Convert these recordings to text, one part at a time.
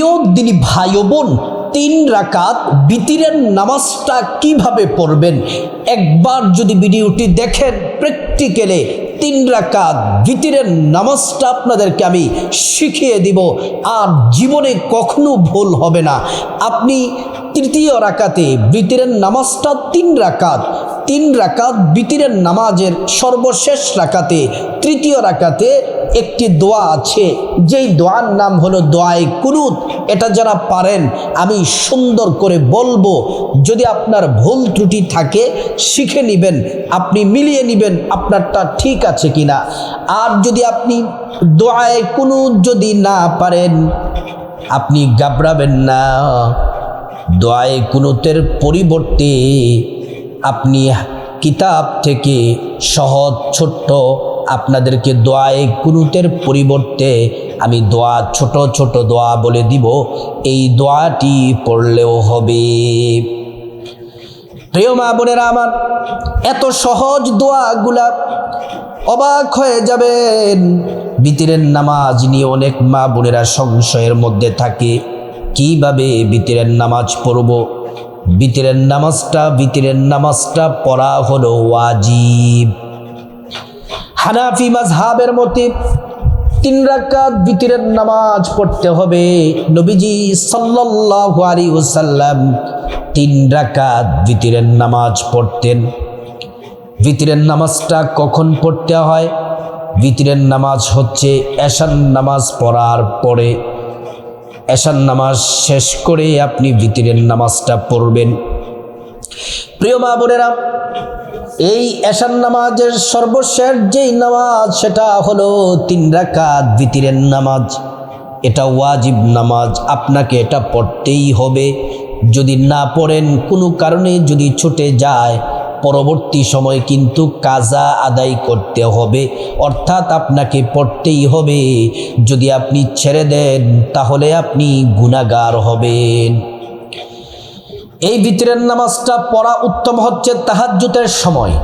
প্রিয় দিনী ভাই ও বোন, 3 রাকাত বিতিরের নামাজটা কিভাবে পড়বেন একবার যদি ভিডিওটি দেখেন প্র্যাকটিক্যালে 3 রাকাত বিতিরের নামাজটা আপনাদেরকে আমি শিখিয়ে দিব, আর জীবনে কখনো ভুল হবে না। আপনি তৃতীয় রাকাতে বিতিরের নামাজটা 3 রাকাত বিতিরের নামাজের সর্বশেষ রাকাতে তৃতীয় রাকাতে একটি দোয়া আছে, যেই দোয়ার নাম হলো দোয়ায়ে কুনুত। এটা যারা পারেন আমি সুন্দর করে বলবো, যদি আপনার ভুল ত্রুটি থাকে শিখে নেবেন, আপনি মিলিয়ে নেবেন আপনারটা ঠিক আছে কিনা। আর যদি আপনি দোয়ায়ে কুনুত যদি না পারেন আপনি ঘাবড়াবেন না, দোয়ায়ে কুনুতের পরিবর্তে আপনি কিতাব থেকে সহজ ছোট্ট আপনাদেরকে দোয়ায়ে কুনুতের পরিবর্তে আমি ছোট ছোট দোয়া বলে দিব, এই দোয়াটি পড়লেও হবে। প্রিয় মা বোনেরা আমার, এত সহজ দোয়াগুলা অবাক হয়ে যাবেন। বিতিরের নামাজ নিয়ে অনেক মা বোনেরা সংশয়ের মধ্যে থাকে, কিভাবে বিতিরের নামাজ পড়ব। বিতিরের নামাজটা পড়া হলো ওয়াজিব। হানাফি মাযহাবের মতে 3 রাকাত বিতিরের নামাজ পড়তে হবে। নবীজি সাল্লাল্লাহু আলাইহি ওয়াসাল্লাম 3 রাকাত বিতিরের নামাজ পড়তেন। বিতিরের নামাজটা কখন পড়তে হয়? বিতিরের নামাজ হচ্ছে এশার নামাজ পড়ার পরে। এশার নামাজ শেষ করে আপনি বিতিরের নামাজটা পড়বেন। প্রিয় মা বোনেরা, এই এশার নামাজের সর্বশেষ যেই নামাজ সেটা হলো 3 রাকাত বিতিরের নামাজ। এটা ওয়াজিব নামাজ, আপনাকে এটা পড়তেই হবে। যদি না পড়েন, কোনো কারণে যদি ছুটে যায়, পরবর্তী সময় কিন্তু কাজা আদায় করতে হবে, অর্থাৎ আপনাকে পড়তেই হবে। যদি আপনি ছেড়ে দেন তাহলে আপনি গুনাহগার হবেন। এই বিতিরের নামাজটা পড়া উত্তম হচ্ছে তাহাজ্জুদের সময়,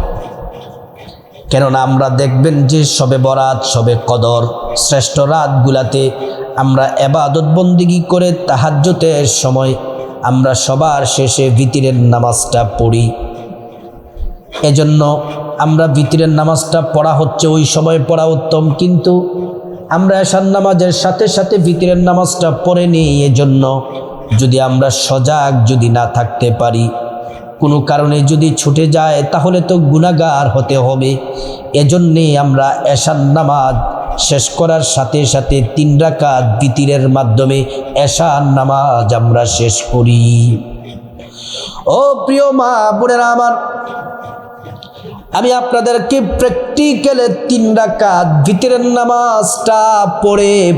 কেননা আমরা দেখবেন যে শবে বরাত, শবে কদর, শ্রেষ্ঠ রাতগুলাতে আমরা ইবাদত বন্দেগী করে তাহাজ্জুদের সময় আমরা সবার শেষে বিতিরের নামাজটা পড়ি। এজন্য আমরা বিতিরের নামাজটা পড়া হচ্ছে ওই সময় পড়া উত্তম, কিন্তু আমরা এশার নামাজের সাথে সাথে বিতিরের নামাজটা পড়ে নিই। এজন্য যদি আমরা সজাগ যদি না থাকতে পারি, কোনো কারণে যদি ছুটে যায় তাহলে তো গুনাহগার হতে হবে। এজন্যে আমরা এশার নামাজ শেষ করার সাথে সাথে 3 রাকাত বিতিরের মাধ্যমে এশার নামাজ আমরা শেষ করি। ও প্রিয় মা বোনেরা আমার, আমি আপনাদেরকে প্র্যাকটিক্যালে 3 রাকাত বিতিরের নামাজটা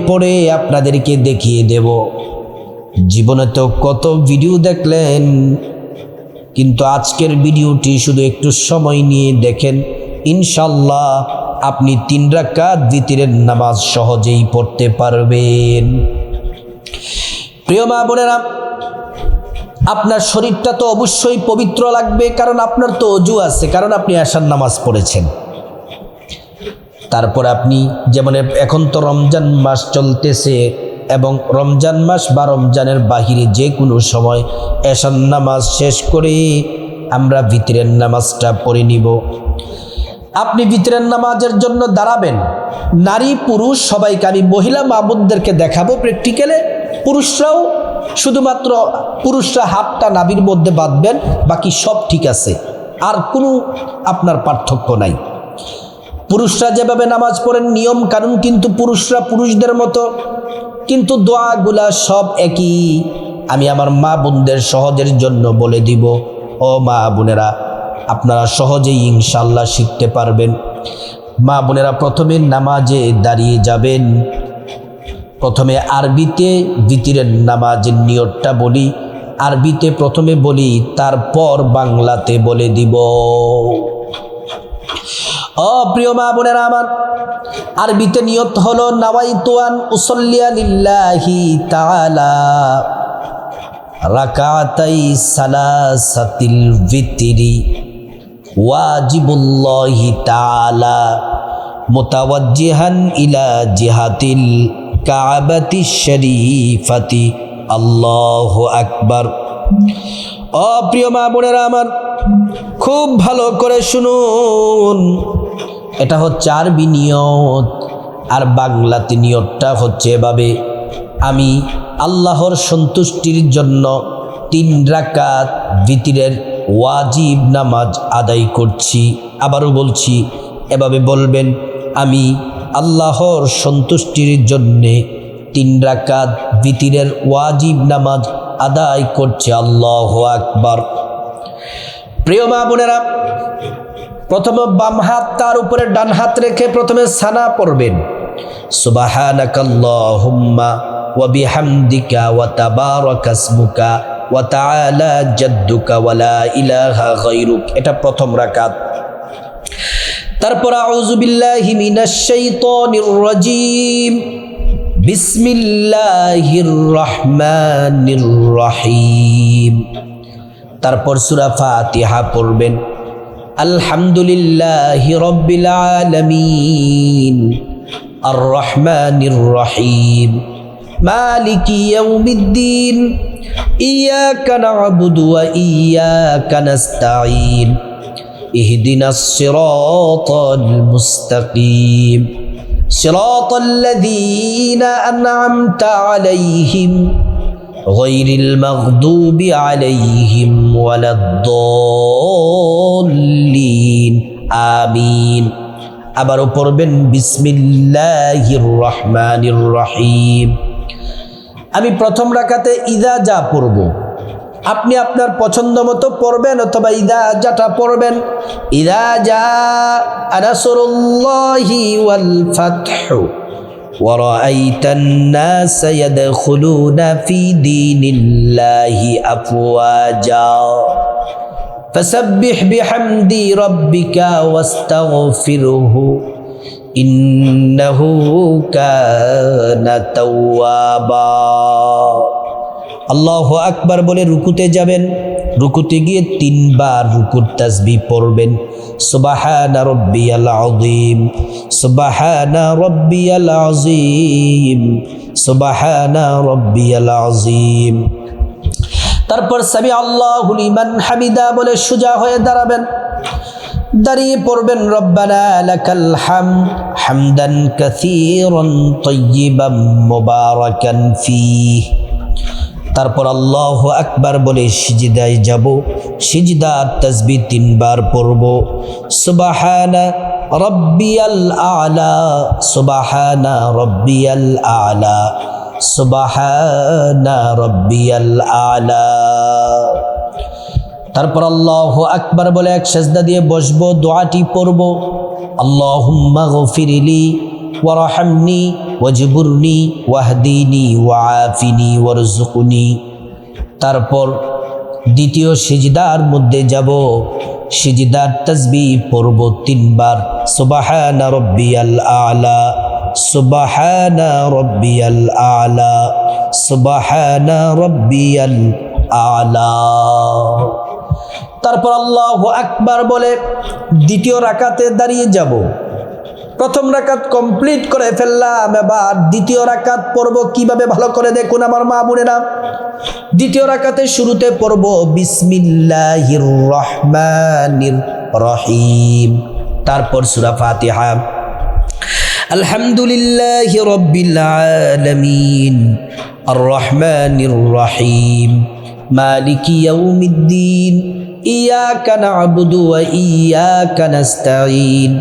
পড়ে আপনাদেরকে দেখিয়ে দেব। জীবনে তো কত ভিডিও দেখলেন, কিন্তু আজকের ভিডিওটি শুধু একটু সময় নিয়ে দেখেন, ইনশাল্লাহ আপনি 3 রাকাত বিতিরের নামাজ সহজেই পড়তে পারবেন। প্রিয় মা বোনেরা, আপনার শরীরটা তো অবশ্যই পবিত্র লাগবে, কারণ আপনার তো ওযু আছে, কারণ আপনি এশার নামাজ পড়েছেন। তারপর আপনি যেমন এখন তো রমজান মাস চলতেছে, এবং রমজান মাস বা রমজানের বাহিরে যে কোনো সময় এশার নামাজ শেষ করে আমরা বিতিরের নামাজটা পড়ে নিব। আপনি বিতিরের নামাজের জন্য দাঁড়াবেন, নারী পুরুষ সবাইকে, আমি মহিলা মা বোনদেরকে দেখাবো প্র্যাকটিক্যালে। পুরুষরাও শুধুমাত্র পুরুষরা হাতটা নাভির মধ্যে বাঁধবেন, বাকি সব ঠিক আছে, আর কোনো আপনার পার্থক্য নাই। পুরুষরা যেভাবে নামাজ পড়েন নিয়ম কানুন কিন্তু পুরুষরা পুরুষদের মতো, কিন্তু দোয়াগুলা সব একই। আমি আমার মা বোনদের সহজের জন্য বলে দিব। ও মা বোনেরা, আপনারা সহজেই ইনশাল্লাহ শিখতে পারবেন। মা বোনেরা, প্রথমে নামাজে দাঁড়িয়ে যাবেন। প্রথমে আরবিতে বিতিরের নামাজের নিয়তটা বলি, আরবিতে প্রথমে বলি, তারপর বাংলাতে বলে দিব। ও প্রিয় মা বোনেরা আমার, আরবিতে নিয়ত হলো নাওয়াইতু আন উসাল্লিয়া লিল্লাহি তাআলা রাকাতাই সালাসাতিল ভিতরি ওয়াজিবুল্লাহি তাআলা মুতাওয়াজ্জিহান ইলা জিহাতিল কাবাতিশ শরীফাতি আল্লাহু আকবার। প্রিয় মা বোনেরা আমার, খুব ভালো করে শুনুন, এটা হচ্ছে আরবি নিয়ত, আর বাংলাতে নিয়তটা হচ্ছে এভাবে: আমি আল্লাহর সন্তুষ্টির জন্য 3 রাকাত ভিতরের ওয়াজিব নামাজ আদায় করছি। আবারও বলছি, এভাবে বলবেন: আমি আল্লাহর সন্তুষ্টির জন্যে 3 রাকাত ভিতরের ওয়াজিব নামাজ আদায় করছি। আল্লাহু আকবার। প্রিয় মা বোনেরা, প্রথমে বাম হাত তার উপরে ডান হাত রেখে প্রথমে সানা পড়বেন: সুবহানাকাল্লাহুম্মা ওয়া বিহামদিকা ওয়া তাবারাকা ইসমুকা ওয়া তাআলা জাদ্দুকা ওয়া লা ইলাহা গায়রুক। এটা প্রথম রাকাত। তারপর আউযু বিল্লাহি মিনাশ শাইতানির রাজীম, বিসমিল্লাহির রহমানির রহিম। তারপর সূরা ফাতিহা পড়বেন: আলহামদুলিল্লাহি রাব্বিল আলামিন, আর রহমানির রহিম, মালিকি ইয়াউমিদ্দিন, ইয়াকা না'বুদু ওয়া ইয়াকা নাস্তাঈন, ইহদিনাস সিরাতাল মুস্তাকিম, সিরাতাল লাযীনা আন'আমতা আলাইহিম গায়রিল মাগদুবি আলাইহিম ওয়ালাদ-দাল্লিন, আমিন। আবারও পড়বেন: বিসমিল্লাহির রহমানির রহিম। আমি প্রথম রাকাতে ইদা যা পড়ব, আপনি আপনার পছন্দ মতো পড়বেন, অথবা ইদা যাটা পড়বেন: ইদা যা নাসরুল্লাহি ওয়াল ফাতহু ওয়া রাআইতান নাসা ইয়াদখুলুনা ফি দীনিল্লাহি আফওয়াজা ফাসাব্বিহ বিহামদি রাব্বিকা ওয়াস্তাগফিরহু ইন্নাহু কানা তাওয়াবা। আল্লাহু আকবার বলে রুকুতে যাবেন। রুকুতে গিয়ে 3 বার রুকুর তাসবিহ পড়বেন: সুবহানা রাব্বিয়াল আযীম, সুবহানা রাব্বিয়াল আযীম, সুবহানা রাব্বিয়াল আযীম। তারপর সামি আল্লাহু লিমান হামিদা বলে সোজা হয়ে দাঁড়াবেন। দাঁড়িয়ে পড়বেন: রব্বানা লাকাল হামদ হামদান কাসীরান তাইয়িবান মুবারাকান ফীহ। তারপর আল্লাহু আকবার বলে সিজদায় যাব। সিজদার তাসবিহ 3 বার পড়ব: সুবহানা রাব্বিয়াল আ'লা, সুবহানা রাব্বিয়াল আ'লা, সুবহানা রাব্বিয়াল আ'লা। তারপর আল্লাহু আকবার বলে এক সিজদা দিয়ে বসবো, দোয়াটি পড়ব: আল্লাহুম্মা গফিরলি ওয়ারহামনি ওয়াজবুরনি ওয়াহদিনি ওয়াআফিনি ওয়ারযুকনি। তারপর দ্বিতীয় সিজদার মধ্যে যাব। সিজদার তাসবিহ পড়ব 3 বার: সুবহানা রাব্বিয়াল আ'লা, সুবহানা রাব্বিয়াল আ'লা, সুবহানা রাব্বিয়াল আ'লা। তারপর আল্লাহু আকবার বলে দ্বিতীয় রাকাতে দাঁড়িয়ে যাব। প্রথম রাকাত কমপ্লিট করে ফেললাম, এবার দ্বিতীয় রাকাত পড়ব। কিভাবে ভালো করে দেখুন আমার মা বোনেরা। দ্বিতীয় রাকাতে শুরুতে পড়ব বিসমিল্লাহির রহমানির রহিম, তারপর সূরা ফাতিহা। আলহামদুলিল্লাহি রাব্বিল আলামিন, আর রহমানির রহিম, মালিকি ইয়াউমিদ্দিন, ইয়াকা না'বুদু ওয়া ইয়াকা নাস্তাঈন,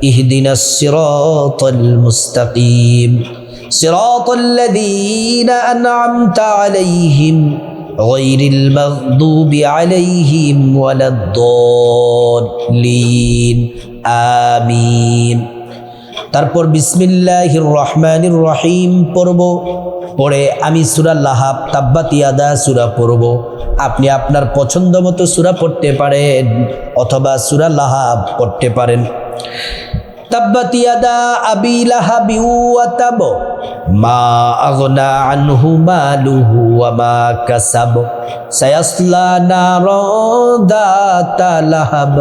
ইহদিনাস সিরাতাল মুস্তাকিম, সিরাতাল লাযীনা আন'আমতা আলাইহিম গায়রিল মাগদুবি আলাইহিম ওয়ালাদ-দাল্লিন, আমিন। তারপর বিসমিল্লাহির রহমানির রহিম পড়ব। পড়ে আমি সূরা লাহাব, তাব্বাত ইয়াদা সূরা পড়ব। আপনি আপনার পছন্দ মতো সূরা পড়তে পারেন, অথবা সূরা লাহাব পড়তে পারেন। তাব্বাত ইয়াদা আবি লাহাবি ওয়া তাব, মা আগনা আনহু মালুহু ওয়া মা কাসাব, সায়াসলা নারান যাতা লাহাব,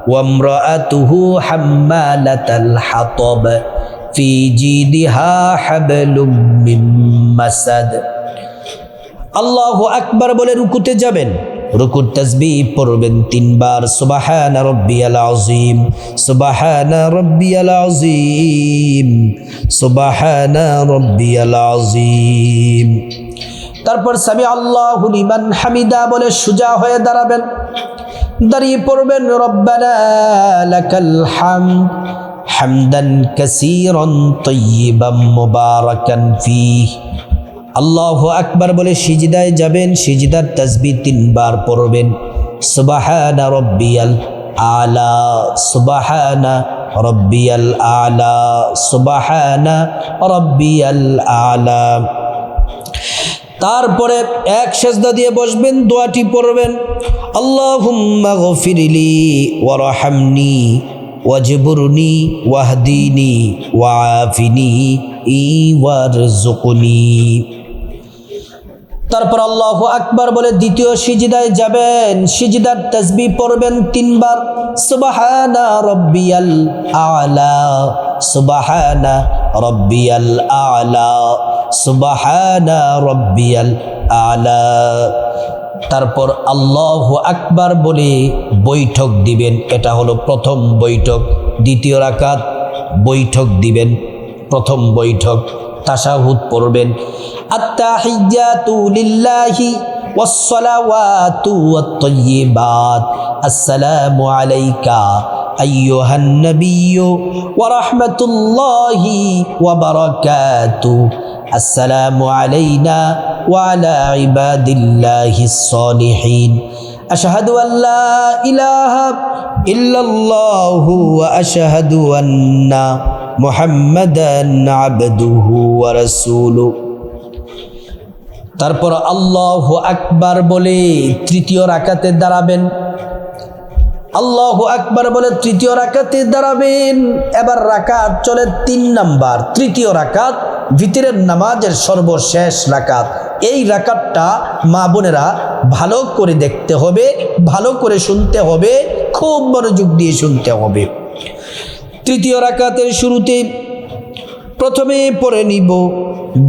ওয়া ইমরাআতুহু হাম্মালাতাল হাতাব, ফি জিদিহা হাবলুম মিন মাসাদ। আল্লাহু আকবার বলে রুকুতে যাবেন, রুকুর তাসবিহ পড়বেন 3 বার, সুবহানা রাব্বিয়াল আযীম, সুবহানা রাব্বিয়াল আযীম, সুবহানা রাব্বিয়াল আযীম। তারপর সামি আল্লাহু লিমান হামিদা বলে সোজা হয়ে দাঁড়াবেন, দাঁড়িয়ে পড়বেন রব্বানা লাকাল হামদ হামদান কাসীরান তাইয়িবান মুবারাকান ফীহি। আল্লাহু আকবার বলে সিজদায় যাবেন, সিজদার তাসবিহ 3 বার পড়বেন, সুবহানা রাব্বিয়াল আলা, সুবহানা রাব্বিয়াল আলা, সুবহানা রাব্বিয়াল আলা। তারপরে এক সেজদা দিয়ে বসবেন, দোয়াটি পড়বেন, আল্লাহুম্মা গফিরলি ওয়ারহামনি ওয়াজবুরনি ওয়াহদিনি ওয়াআফিনি ওয়ারযুকনি। তারপর আল্লাহু আকবার বলে দ্বিতীয় সিজদায় যাবেন, সিজদার তাসবিহ পড়বেন 3 বার, সুবহানা রাব্বিয়াল আলা, সুবহানা রাব্বিয়াল আলা, সুবহানা রাব্বিয়াল আলা। তারপর আল্লাহু আকবার বলে বৈঠক দিবেন, এটা হলো প্রথম বৈঠক। দ্বিতীয় রাকাত বৈঠক দিবেন, প্রথম বৈঠক তাশাহুদ পড়বেন, আত্তাহিয়াতু লিল্লাহি ওয়াসসালাওয়াতু ওয়াত-তাইয়্যিবাত, আসসালামু আলাইকা আইয়ুহান নাবিয়্যু ওয়া রাহমাতুল্লাহি ওয়া বারাকাতুহু, আসসালামু আলাইনা ওয়া আলা ইবাদিল্লাহিস সালিহিন, আশহাদু আল্লা ইলাহা ইল্লাল্লাহু ওয়া আশহাদু আন্না মুহাম্মাদান আবদুহু ওয়া রাসূলুহু। তারপর আল্লাহু আকবার বলে তৃতীয় রাকাতে দাঁড়াবেন, আল্লাহু আকবার বলে তৃতীয় রাকাতে দাঁড়াবেন। এবার রাকাত চলে 3 নাম্বার, তৃতীয় রাকাত ভিতরের নামাজের সর্বশেষ রাকাত। এই রাকাতটা মা বোনেরা ভালো করে দেখতে হবে, ভালো করে শুনতে হবে, খুব মনোযোগ দিয়ে শুনতে হবে। তৃতীয় রাকাতের শুরুতে প্রথমে পড়ে নিব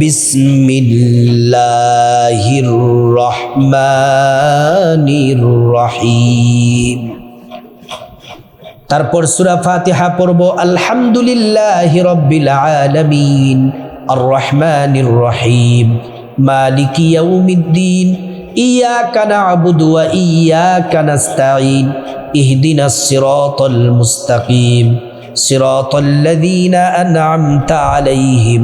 বিসমিল্লাহির রহমানির রহিম। তারপর সূরা ফাতিহা পড়ব, আলহামদুলিল্লাহি রাব্বিল আলামিন আর রহমানির রহিম মালিকি ইয়াউমিদ্দিন ইয়াকা না'বুদু ওয়া ইয়াকা নাস্তাঈন ইহদিনাস সিরাতাল মুস্তাকিম সিরাতাল লাযীনা আন'আমতা আলাইহিম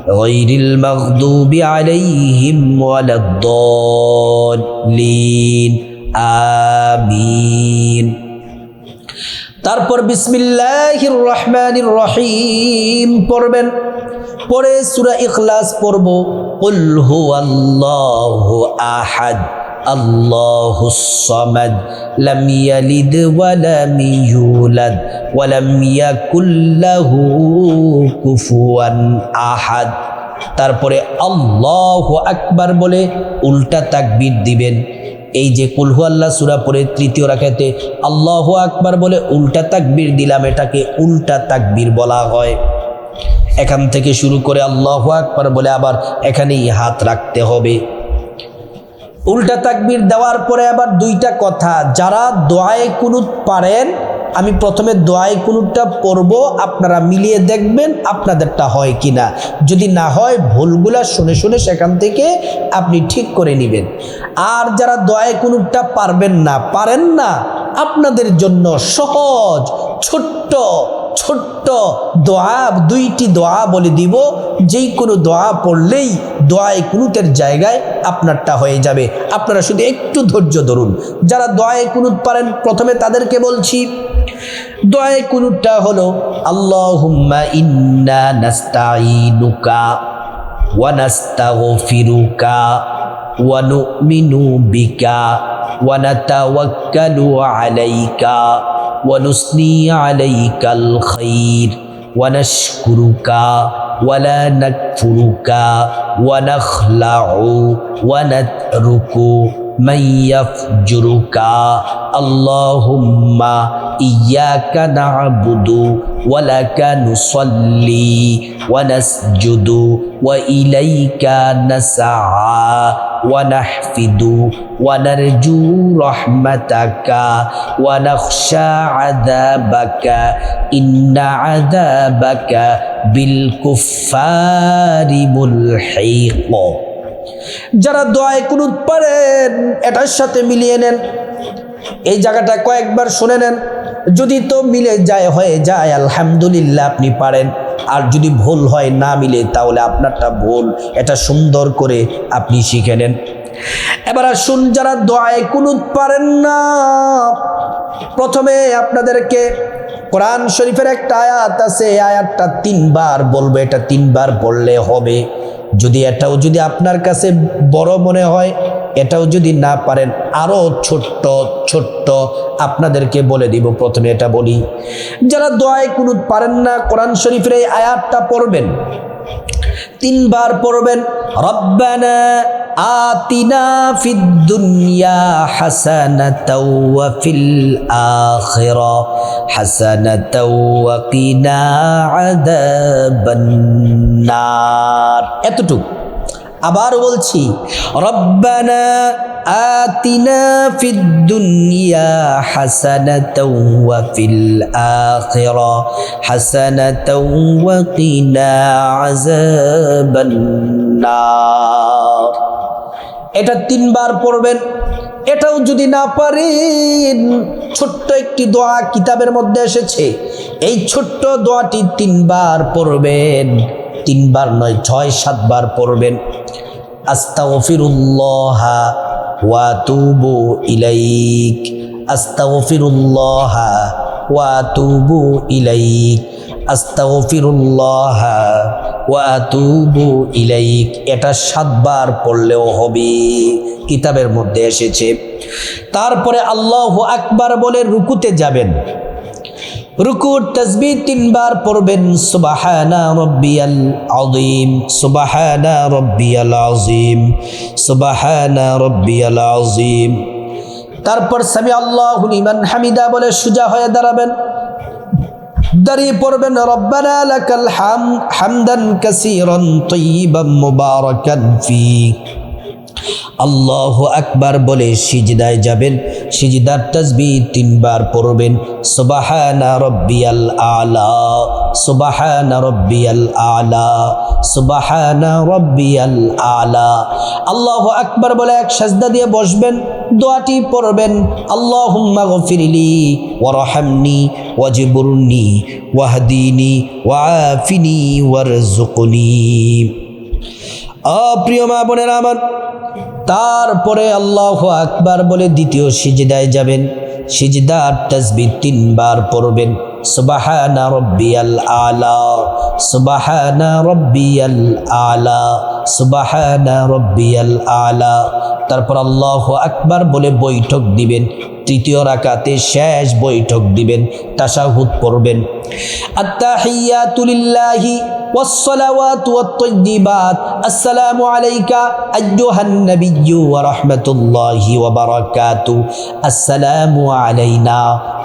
গায়রিল মাগদুবি আলাইহিম ওয়ালাদ-দাল্লিন আমিন। তারপর বিসমিল্লাহির রহমানির রহিম পড়বেন, পরে সূরা ইখলাস পড়ব, কুল হুয়াল্লাহু আহাদ আল্লাহুস সামাদ লাম ইয়ালিদ ওয়া লাম ইউলাদ ওয়া লাম ইয়াকুল লাহু কুফুয়ান আহাদ। তারপরে আল্লাহু আকবার বলে উল্টা তাকবীর দিবেন। এই যে কুল হুয়াল্লাহ সূরা পড়ে তৃতীয় রাকাতে আল্লাহু আকবার বলে উল্টা তাকবীর দিলাম, এটাকে উল্টা তাকবীর বলা হয়। এখান থেকে শুরু করে আল্লাহু আকবার বলে আবার এখানেই হাত রাখতে হবে। উল্টা তাকবীর দেওয়ার পরে আবার 2টা কথা, যারা দোয়ায়ে কুনুত পারেন, আমি প্রথমে দোয়ায়ে কুনুতটা পড়ব, আপনারা মিলিয়ে দেখবেন আপনাদেরটা হয় কিনা। যদি না হয় ভুলগুলা শুনে শুনে সেখান থেকে আপনি ঠিক করে নেবেন। আর যারা দোয়ায়ে কুনুতটা পারেন না, আপনাদের জন্য সহজ ছোট্ট ছোট্ট দোয়া, 2টি দোয়া বলে দিব, যেই কোনো দোয়া পড়লেই দোয়ায়ে কুনুতের জায়গায় আপনারটা হয়ে যাবে। আপনারা শুধু একটু ধৈর্য ধরুন। যারা দোয়ায়ে কুনুত পারেন প্রথমে তাদেরকে বলছি, দোয়ায়ে কুনুতটা হলো আল্লাহুম্মা ইন্না নাস্তাঈনুকা ওয়া নাস্তাগফিরুকা ওয়া নু'মিনু বিকা ওয়া নাতাওয়াক্কালু আলাইকা ওয়া নুসনি আলাইকাল খাইর ওয়া নাশকুরুকা ওয়া লা নাকফুরুকা ওয়া নাখলাউ ওয়া নাতরুকু من يفجرك اللهم إياك نعبد ولك نصلي ونسجد وإليك نسعى ونحفد ونرجو رحمتك ونخشى عذابك إن عذابك بالكفار ملحق যারা দোয়ায় কুনুত পড়েন এটার সাথে মিলিয়ে নেন এই জায়গাটা কয়েকবার শুনে নেন যদি তো মিলে যায় হয়ে যায় আলহামদুলিল্লাহ আপনি পারেন আর যদি ভুল হয় না মিলে তাহলে আপনারটা ভুল এটা সুন্দর করে আপনি শিখে নেন এবার আসুন যারা দোয়ায় কুনুত পারেন না প্রথমে আপনাদেরকে কোরআন শরীফের একটা আয়াত আছে এই আয়াতটা 3 বার বলবো এটা 3 বার বললে হবে যদি এটাও যদি আপনার কাছে বড় মনে হয় এটাও যদি না পারেন আরো ছোট্ট ছোট্ট আপনাদেরকে বলে দিব প্রথমে এটা বলি যারা দোয়ায় কুনুত পারেন না কোরআন শরীফের এই আয়াতটা পড়বেন 3 বার পড়বেন রব্বানা আতিনা ফিদ দুনিয়া হাসানাতাও ওয়া ফিল আখিরা হাসানাতাও ওয়া কিনা আযাবান নার এতটুকু আবার বলছি রব্বানা আতিনা ফিদ দুনিয়া হাসানাতাও ওয়া ফিল আখিরা হাসানাতাও ওয়া কিনা আযাবান নার এটা 3 বার পড়বেন এটাও যদি না পারেন ছোট্ট একটি দোয়া কিতাবের মধ্যে এসেছে এই ছোট্ট দোয়াটি 3 বার পড়বেন 3 বার নয় 6-7 বার পড়বেন আস্তাগফিরুল্লাহ ওয়া আতুবু ইলাইক আস্তাগফিরুল্লাহ ওয়া আতুবু ইলাইক আস্তাগফিরুল্লাহ ওয়া আতুবু ইলাইক এটা 7 বার পড়লেও হবে কিতাবের মধ্যে এসেছে তারপরে আল্লাহু আকবার বলে রুকুতে যাবেন রুকুর তাসবিহ 3 বার পড়বেন সুবহানা রাব্বিয়াল আযীম সুবহানা রাব্বিয়াল আযীম সুবহানা রাব্বিয়াল আযীম তারপর সামি আল্লাহু লিমান হামিদা বলে সোজা হয়ে দাঁড়াবেন দাঁড়িয়ে পড়বেন রব্বানা লাকাল হামদান কাসীরান তাইয়িবান মুবারাকান ফি আল্লাহু আকবার বলে সিজদায় যাবেন সিজদার তাসবিহ 3 বার পড়বেন সুবহানা রাব্বিয়াল আলা সুবহানা রাব্বিয়াল আলা সুবহানা রাব্বিয়াল আলা আল্লাহু আকবার বলে এক সাজদা দিয়ে বসবেন দোয়াটি পড়বেন আল্লাহুম্মা গফিরলি ওয়ারহামনি ওয়াজবুরনি ওয়াহদিনি ওয়াআফিনি ওয়ারযুকনি প্রিয় মা বোনেরা আমার তারপরে আল্লাহু আকবার বলে দ্বিতীয় সিজদায় যাবেন সিজদার তাসবিহ 3 বার পড়বেন সুবহানা রাব্বিয়াল আলা সুবহানা রাব্বিয়াল আলা সুবহানা রাব্বিয়াল আলা তারপর আল্লাহু আকবার বলে বৈঠক দিবেন তৃতীয় রাকাতে শেষ বৈঠক দিবেন তাশাহুদ পড়বেন আত্তাহিয়াতু লিল্লাহি والصلوات والطيبات السلام عليك أيها النبي ورحمة الله وبركاته السلام علينا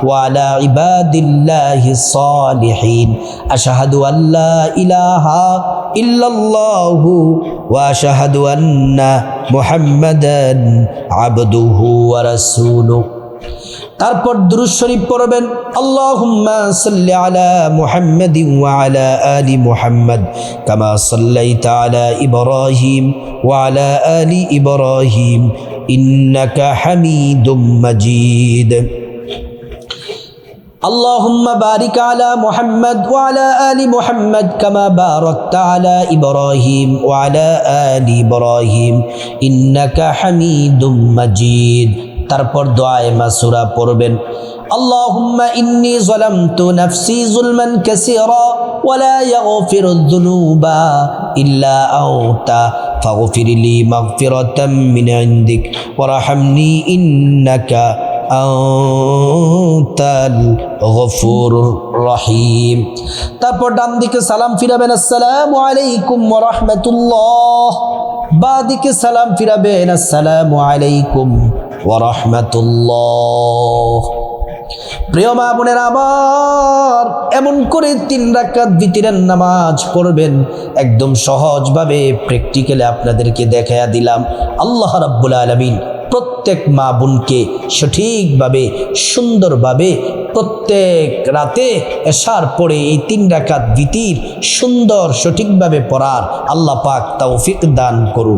وعلى عباد الله الصالحين أشهد أن لا إله إلا الله وأشهد أن محمدا عبده ورسوله তারপর দুরূদ শরীফ পড়বেন আল্লাহুম্মা সাল্লি আলা মুহাম্মাদিন ওয়া আলা আলি মুহাম্মাদ কামা সাল্লাইতা আলা ইব্রাহিম ওয়া আলা আলি ইব্রাহিম ইন্নাকা হামিদুম মাজিদ اللهم بارك على محمد وعلى آل محمد كما باركت على إبراهيم وعلى آل إبراهيم إنك حميد مجيد তারপর দোয়ায়ে মাসুরা পড়বেন আল্লাহুম্মা ইন্নী যালামতু নাফসি যুলমান কাসীরা ওয়া লা ইয়াগফিরুয যুনুবা ইল্লা আনতা ফাগফিরলি মাগফিরাতাম মিন ইনদিক ওয়ারহামনি ইন্নাকা আনতাল গফুরুর রহিম তারপর ডান দিকে সালাম ফিরাবেন আসসালামু আলাইকুম ওয়া রাহমাতুল্লাহ বাদিকে সালাম ফিরাবেন, আসসালামু আলাইকুম ওয়া রাহমাতুল্লাহ। প্রিয় মা বোনের, আবার এমন করে 3 রাকাত বিতিরের নামাজ পড়বেন। একদম সহজভাবে প্র্যাকটিক্যালি আপনাদেরকে দেখায়া দিলাম। আল্লাহ রাব্বুল আলামিন প্রত্যেক মা বোনকে সঠিকভাবে সুন্দরভাবে প্রত্যেক রাতে এশার পড়ে এই 3 রাকাত বিতির সুন্দর সঠিকভাবে পড়ার আল্লাহ পাক তৌফিক দান করুন।